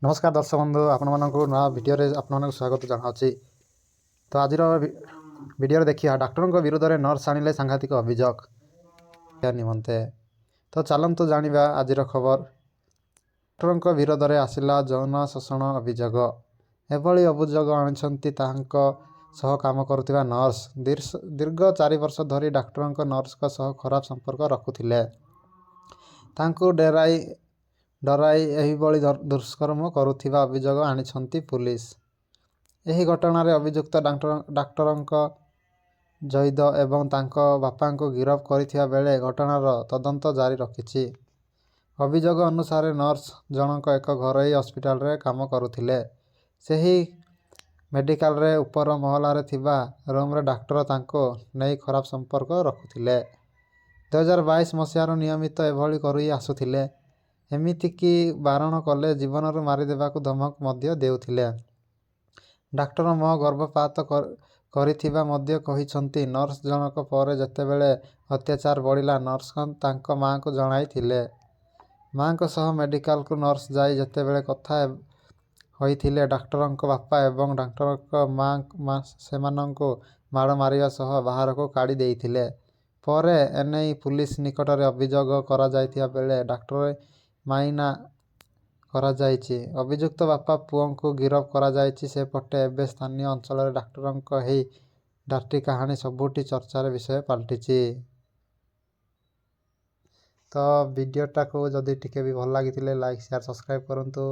नमस्कार दर्शक बंधु आपण मानक नया भिडियो आपन स्वागत जनावि। तो आज भिडियो देखिए डाक्टर विरोध में नर्स आनिले सांघातिक अभियोग निमंते। तो चलतु जाना आज खबर। डाक्टर विरोध में आसला यौन शोषण अभियोग। एभली अभियोग आनी काम करुवा नर्स दीर्घ 4 वर्ष धरी डाक्टर नर्स खराब संपर्क रखुले। डराई एहिभଳି दुष्कर्म करुथिबा अभियोग आनिछंती पुलिस। एही घटनार अभियुक्त डाक्टर जैद एवं तांको बापा को गिरफ करिथिबा बेले घटनार तदंत जारी रखिछि। अभियोग अनुसार नर्स जनक एक घरोई हस्पिटाल रे काम करुथिले। सेही मेडिकल रे ऊपर महलारे थिबा रूम रे डाक्टर तांको नै खराब संपर्क रखुथिले। 2022 मसीहार नियमित एभली करुई आसुथिले। एमितिकी बारण कले जीवन मारिदेवा को धमक मध्य देउथिले। डाक्टर मह गर्भपात करिथिबा मध्य कहिसंती। नर्स जनक पर जेतेबेले अत्याचार बढ़िला नर्स तांको मां को जणाई थिले। मां को सह मेडिकल को नर्स जाई जेतेबेले कथा होइथिले डाक्टर बापा एवं डाक्टर मां सेमानंको माड़ मारिया सह बाहर को काढ़ी देइथिले। परे एनई पुलिस निकट में अभियोग करा जाइथिया बेले डाक्टर माइना करा जाइछि। अभियुक्त बापा पुओं को गिरफ करा जाइछि। सेपटे एबे स्थानीय अंचल डाक्टर हेई डार्टी कहानी सबुठी चर्चार विषय पलटिछि। तो वीडियोटा को जदि टिके भी भल लगी लाइक शेयर सब्सक्राइब करंतु।